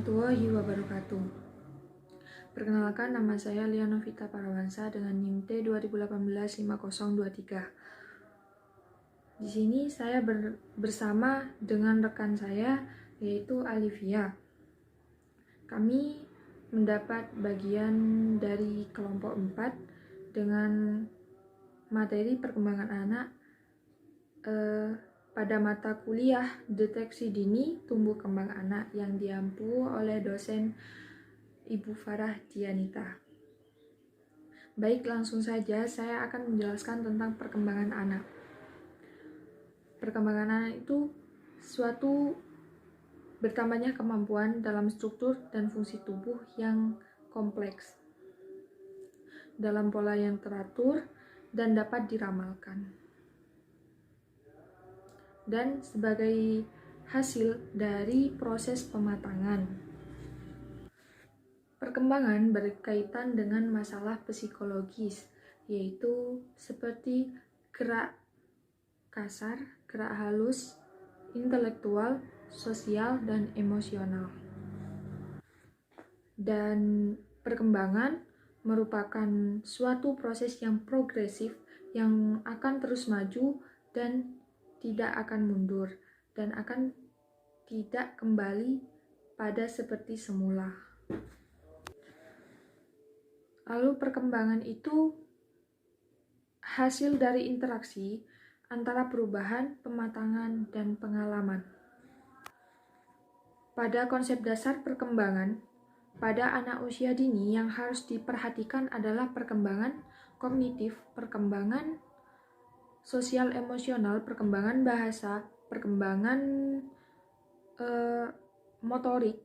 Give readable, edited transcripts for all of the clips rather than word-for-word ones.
warahmatullahi wabarakatuh. Perkenalkan, nama saya Lia Novita Parawansa dengan NIM T 2018-5023. Di sini saya bersama dengan rekan saya, yaitu Alivia. Kami mendapat bagian dari kelompok 4 dengan materi perkembangan anak pada mata kuliah Deteksi Dini Tumbuh Kembang Anak yang diampu oleh dosen Ibu Farah Dianita. Baik, langsung saja saya akan menjelaskan tentang perkembangan anak. Perkembangan anak itu suatu bertambahnya kemampuan dalam struktur dan fungsi tubuh yang kompleks, dalam pola yang teratur dan dapat diramalkan, dan sebagai hasil dari proses pematangan. Perkembangan berkaitan dengan masalah psikologis, yaitu seperti gerak kasar, gerak halus, intelektual, sosial, dan emosional. Dan perkembangan merupakan suatu proses yang progresif yang akan terus maju dan tidak akan mundur, dan akan tidak kembali pada seperti semula. Lalu perkembangan itu hasil dari interaksi antara perubahan, pematangan, dan pengalaman. Pada konsep dasar perkembangan, pada anak usia dini yang harus diperhatikan adalah perkembangan kognitif, perkembangan sosial emosional, perkembangan bahasa, perkembangan motorik,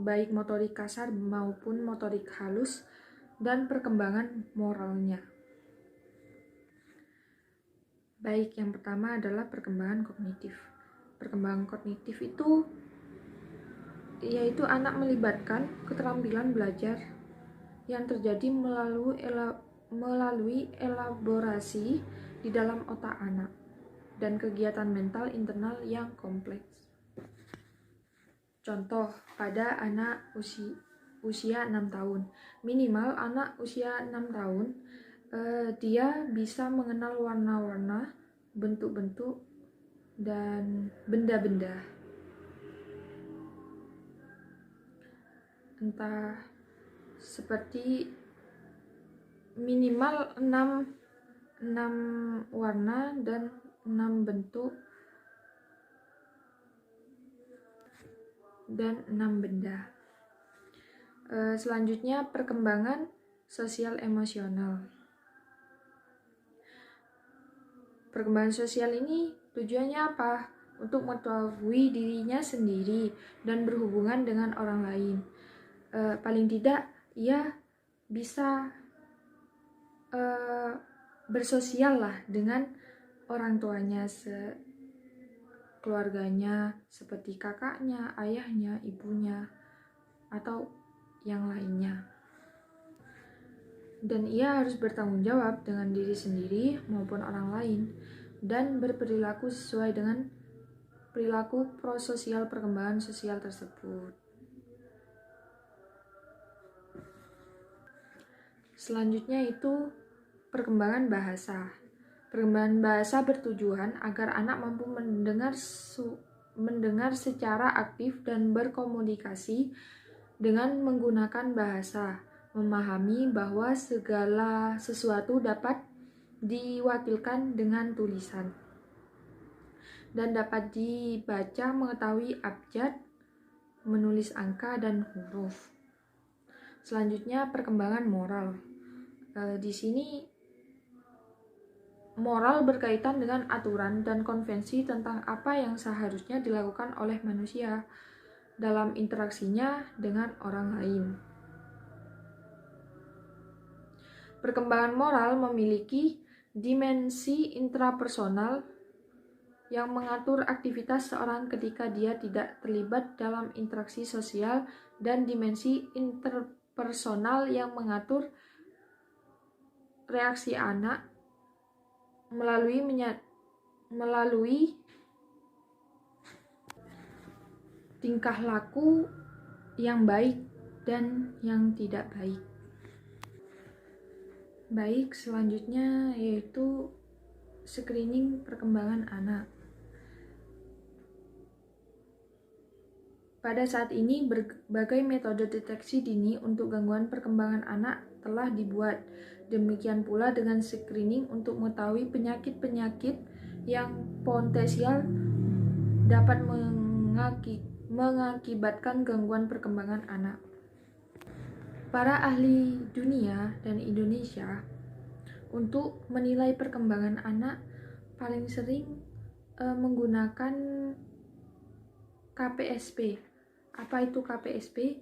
baik motorik kasar maupun motorik halus, dan perkembangan moralnya. Baik, yang pertama adalah perkembangan kognitif. Perkembangan kognitif itu yaitu anak melibatkan keterampilan belajar yang terjadi melalui elaborasi di dalam otak anak dan kegiatan mental internal yang kompleks. Contoh, pada anak usia 6 tahun. Minimal anak usia 6 tahun, dia bisa mengenal warna-warna, bentuk-bentuk, dan benda-benda. Entah seperti minimal 6 warna dan 6 bentuk dan 6 benda. Selanjutnya perkembangan sosial emosional. Perkembangan sosial ini tujuannya apa? Untuk mengetahui dirinya sendiri dan berhubungan dengan orang lain. Paling tidak ia bisa bersosial lah dengan orang tuanya, keluarganya, seperti kakaknya, ayahnya, ibunya, atau yang lainnya. Dan ia harus bertanggung jawab dengan diri sendiri maupun orang lain, dan berperilaku sesuai dengan perilaku prososial perkembangan sosial tersebut. Selanjutnya itu perkembangan bahasa. Perkembangan bahasa bertujuan agar anak mampu mendengar secara aktif dan berkomunikasi dengan menggunakan bahasa, memahami bahwa segala sesuatu dapat diwakilkan dengan tulisan, dan dapat dibaca, mengetahui abjad, menulis angka dan huruf. Selanjutnya perkembangan moral. Di sini moral berkaitan dengan aturan dan konvensi tentang apa yang seharusnya dilakukan oleh manusia dalam interaksinya dengan orang lain. Perkembangan moral memiliki dimensi intrapersonal yang mengatur aktivitas seorang ketika dia tidak terlibat dalam interaksi sosial, dan dimensi interpersonal yang mengatur reaksi anak melalui tingkah laku yang baik dan yang tidak baik. Baik, selanjutnya yaitu screening perkembangan anak. Pada saat ini, berbagai metode deteksi dini untuk gangguan perkembangan anak telah dibuat. Demikian pula dengan screening untuk mengetahui penyakit-penyakit yang potensial dapat mengakibatkan gangguan perkembangan anak. Para ahli dunia dan Indonesia untuk menilai perkembangan anak paling sering menggunakan KPSP. Apa itu KPSP?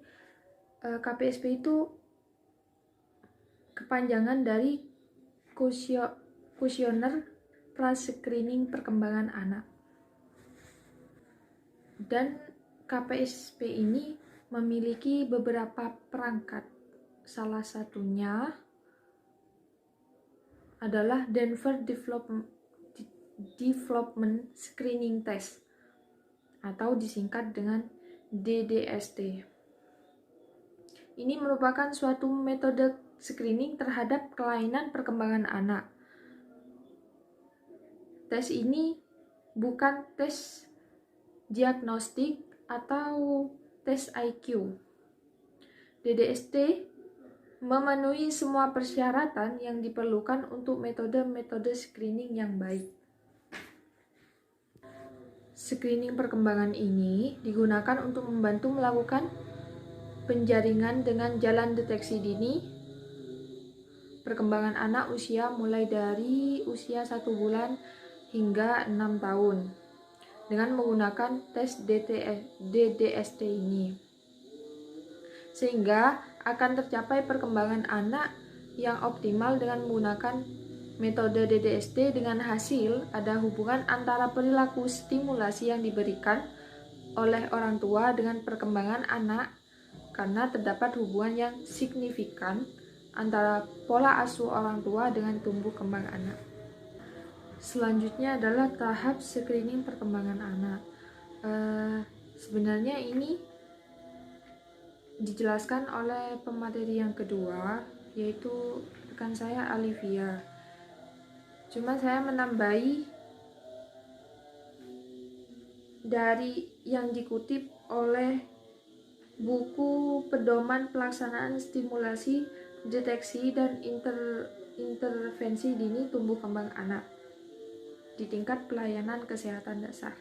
KPSP itu kepanjangan dari kuesioner pra-screening perkembangan anak. Dan KPSP ini memiliki beberapa perangkat. Salah satunya adalah Denver Development Screening Test atau disingkat dengan DDST. Ini merupakan suatu metode screening terhadap kelainan perkembangan anak. Tes ini bukan tes diagnostik atau tes IQ. DDST memenuhi semua persyaratan yang diperlukan untuk metode-metode screening yang baik. Screening perkembangan ini digunakan untuk membantu melakukan penjaringan dengan jalan deteksi dini perkembangan anak usia mulai dari usia 1 bulan hingga 6 tahun dengan menggunakan tes DDST ini, sehingga akan tercapai perkembangan anak yang optimal dengan menggunakan metode DDST. Dengan hasil ada hubungan antara perilaku stimulasi yang diberikan oleh orang tua dengan perkembangan anak, karena terdapat hubungan yang signifikan antara pola asuh orang tua dengan tumbuh kembang anak. Selanjutnya adalah tahap screening perkembangan anak. Sebenarnya ini dijelaskan oleh pemateri yang kedua, yaitu rekan saya Alivia. Cuma saya menambahi dari yang dikutip oleh buku Pedoman Pelaksanaan Stimulasi, Deteksi, dan Intervensi Dini Tumbuh Kembang Anak di tingkat pelayanan kesehatan dasar.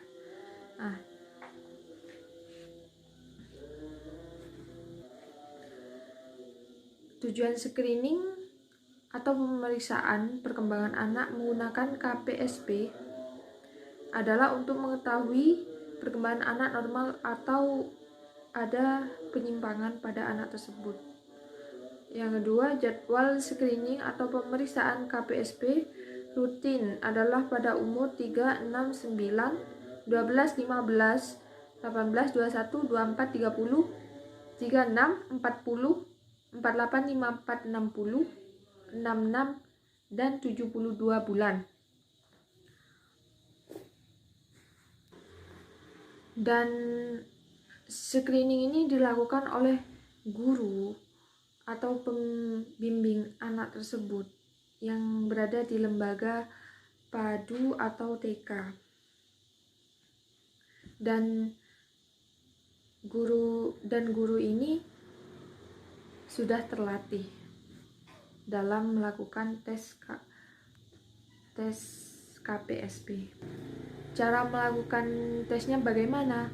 Tujuan screening atau pemeriksaan perkembangan anak menggunakan KPSP adalah untuk mengetahui perkembangan anak normal atau ada penyimpangan pada anak tersebut. Yang kedua, jadwal screening atau pemeriksaan KPSP rutin adalah pada umur 3, 6, 9, 12, 15, 18, 21, 24, 30, 36, 40, 48, 54, 60, 66, dan 72 bulan. Dan screening ini dilakukan oleh guru atau pembimbing anak tersebut yang berada di lembaga PADU atau TK. Dan guru ini sudah terlatih dalam melakukan tes KPSP. Cara melakukan tesnya bagaimana?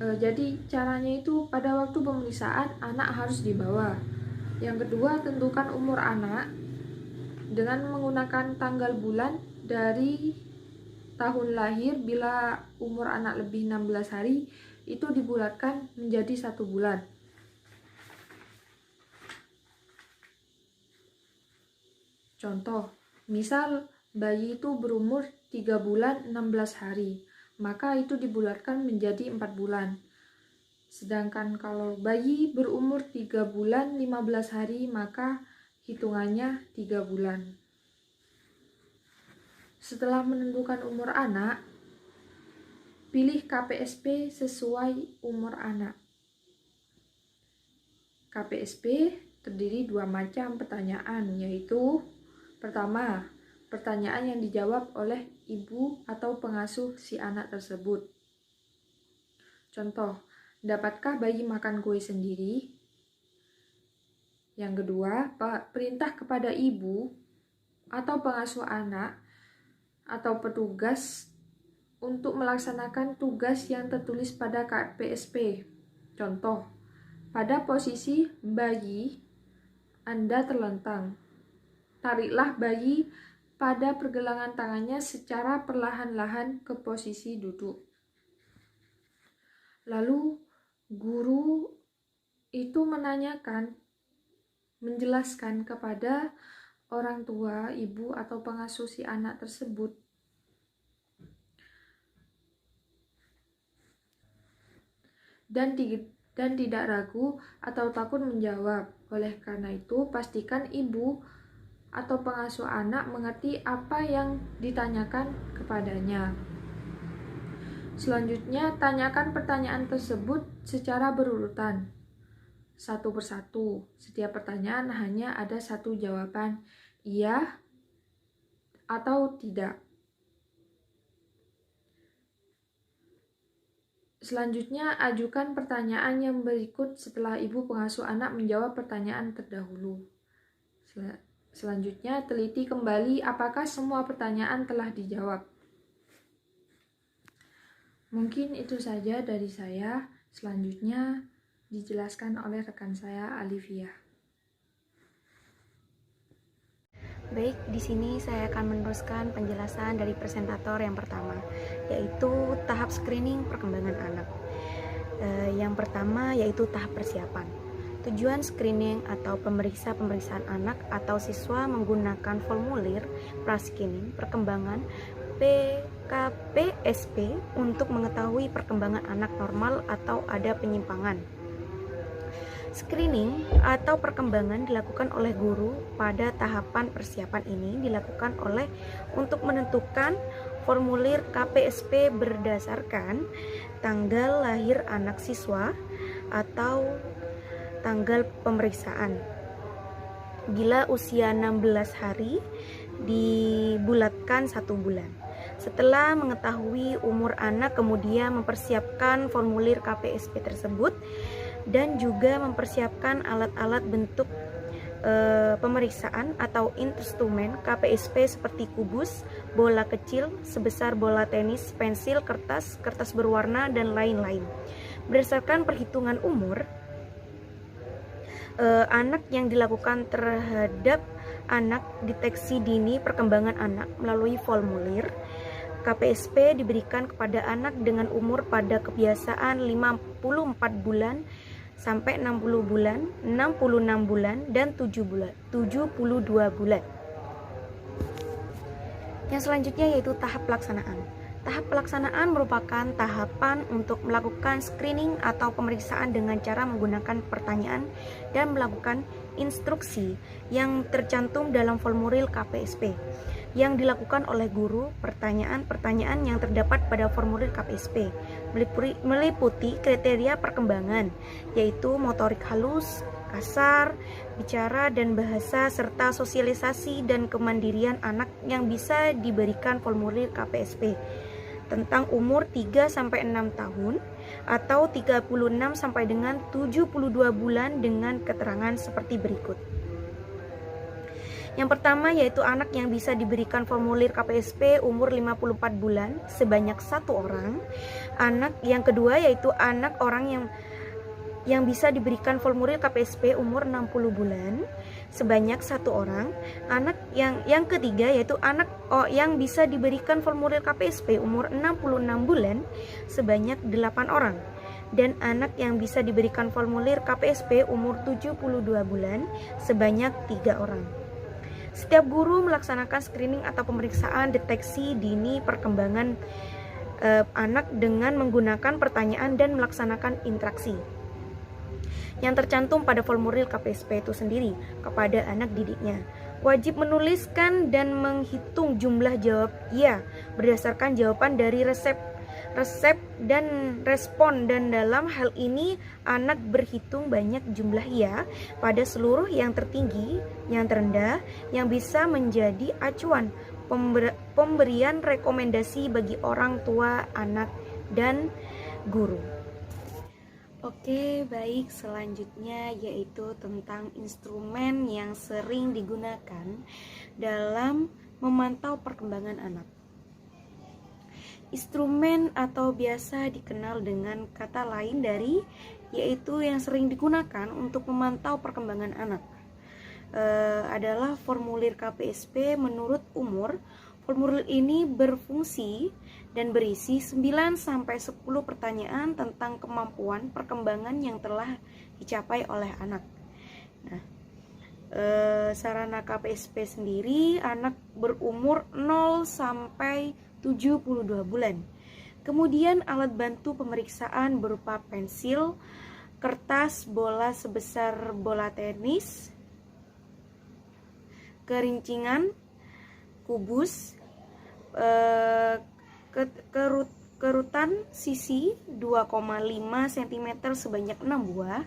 Jadi caranya itu pada waktu pemeriksaan anak harus dibawa. Yang kedua, tentukan umur anak dengan menggunakan tanggal bulan dari tahun lahir. Bila umur anak lebih 16 hari, itu dibulatkan menjadi 1 bulan. Contoh, misal bayi itu berumur 3 bulan 16 hari, maka itu dibulatkan menjadi 4 bulan. Sedangkan kalau bayi berumur 3 bulan 15 hari, maka hitungannya 3 bulan. Setelah menentukan umur anak, pilih KPSP sesuai umur anak. KPSP terdiri 2 macam pertanyaan, yaitu pertama, pertanyaan yang dijawab oleh ibu atau pengasuh si anak tersebut. Contoh, dapatkah bayi makan kue sendiri? Yang kedua, perintah kepada ibu atau pengasuh anak atau petugas untuk melaksanakan tugas yang tertulis pada KPSP. Contoh, pada posisi bayi Anda terlentang. Tariklah bayi pada pergelangan tangannya secara perlahan-lahan ke posisi duduk. Lalu guru itu menjelaskan kepada orang tua, ibu atau pengasuh si anak tersebut dan tidak ragu atau takut menjawab. Oleh karena itu, pastikan ibu atau pengasuh anak mengerti apa yang ditanyakan kepadanya. Selanjutnya, tanyakan pertanyaan tersebut secara berurutan, satu persatu. Setiap pertanyaan hanya ada satu jawaban, iya atau tidak. Selanjutnya, ajukan pertanyaan yang berikut setelah ibu pengasuh anak menjawab pertanyaan terdahulu. Selanjutnya, teliti kembali apakah semua pertanyaan telah dijawab. Mungkin itu saja dari saya. Selanjutnya dijelaskan oleh rekan saya, Alivia. Baik, di sini saya akan meneruskan penjelasan dari presentator yang pertama, yaitu tahap screening perkembangan anak. Yang pertama yaitu tahap persiapan. Tujuan screening atau pemeriksaan anak atau siswa menggunakan formulir pra-screening perkembangan PKPSP untuk mengetahui perkembangan anak normal atau ada penyimpangan. Screening atau perkembangan dilakukan oleh guru pada tahapan persiapan ini dilakukan untuk menentukan formulir KPSP berdasarkan tanggal lahir anak siswa atau tanggal pemeriksaan. Bila usia 16 hari dibulatkan 1 bulan. Setelah mengetahui umur anak, kemudian mempersiapkan formulir KPSP tersebut dan juga mempersiapkan alat-alat bentuk pemeriksaan atau instrumen KPSP seperti kubus, bola kecil sebesar bola tenis, pensil, kertas berwarna, dan lain-lain. Berdasarkan perhitungan umur anak yang dilakukan terhadap anak, deteksi dini perkembangan anak melalui formulir KPSP diberikan kepada anak dengan umur pada kebiasaan 54 bulan sampai 60 bulan, 66 bulan, dan 72 bulan. Yang selanjutnya yaitu tahap pelaksanaan. Tahap pelaksanaan merupakan tahapan untuk melakukan screening atau pemeriksaan dengan cara menggunakan pertanyaan dan melakukan instruksi yang tercantum dalam formulir KPSP yang dilakukan oleh guru. Pertanyaan-pertanyaan yang terdapat pada formulir KPSP meliputi kriteria perkembangan, yaitu motorik halus, kasar, bicara dan bahasa, serta sosialisasi dan kemandirian anak yang bisa diberikan formulir KPSP tentang umur 3-6 tahun atau 36 sampai dengan 72 bulan dengan keterangan seperti berikut. Yang pertama yaitu anak yang bisa diberikan formulir KPSP umur 54 bulan sebanyak 1 orang. Anak yang kedua yaitu anak orang yang bisa diberikan formulir KPSP umur 60 bulan sebanyak 1 orang. Anak yang ketiga yaitu anak yang bisa diberikan formulir KPSP umur 66 bulan sebanyak 8 orang. Dan anak yang bisa diberikan formulir KPSP umur 72 bulan sebanyak 3 orang. Setiap guru melaksanakan screening atau pemeriksaan deteksi dini perkembangan anak dengan menggunakan pertanyaan dan melaksanakan interaksi yang tercantum pada formulir KPSP itu sendiri kepada anak didiknya. Wajib menuliskan dan menghitung jumlah jawab iya berdasarkan jawaban dari resep dan respon, dan dalam hal ini anak berhitung banyak jumlah ya pada seluruh yang tertinggi, yang terendah, yang bisa menjadi acuan pemberian rekomendasi bagi orang tua, anak, dan guru. Oke, baik, selanjutnya yaitu tentang instrumen yang sering digunakan dalam memantau perkembangan anak. Instrumen atau biasa dikenal dengan kata lain dari, yaitu yang sering digunakan untuk memantau perkembangan anak adalah formulir KPSP menurut umur. Formulir ini berfungsi dan berisi 9-10 pertanyaan tentang kemampuan perkembangan yang telah dicapai oleh anak. Nah, sarana KPSP sendiri, anak berumur 0 sampai 72 bulan. Kemudian alat bantu pemeriksaan berupa pensil, kertas, bola sebesar bola tenis, kerincingan, kubus, kerutan sisi 2,5 cm sebanyak 6 buah,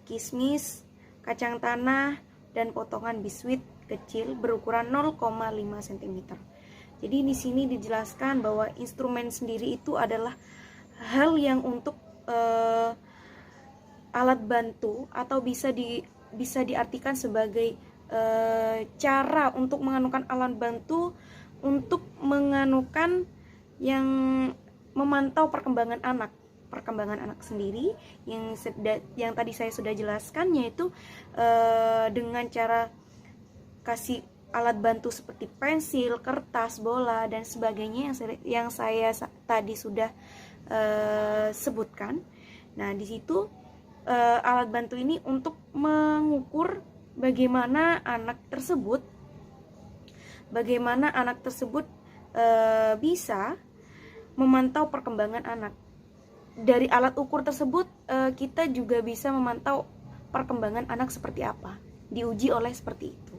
kismis, kacang tanah, dan potongan biskuit kecil berukuran 0,5 cm. Jadi di sini dijelaskan bahwa instrumen sendiri itu adalah hal yang untuk alat bantu, atau bisa diartikan sebagai cara untuk menganukan alat bantu untuk menganukan yang memantau perkembangan anak sendiri, yang tadi saya sudah jelaskan, yaitu dengan cara kasih alat bantu seperti pensil, kertas, bola, dan sebagainya yang saya tadi sudah sebutkan. Nah, di situ alat bantu ini untuk mengukur bagaimana anak tersebut bisa memantau perkembangan anak. Dari alat ukur tersebut kita juga bisa memantau perkembangan anak seperti apa. Diuji oleh seperti itu.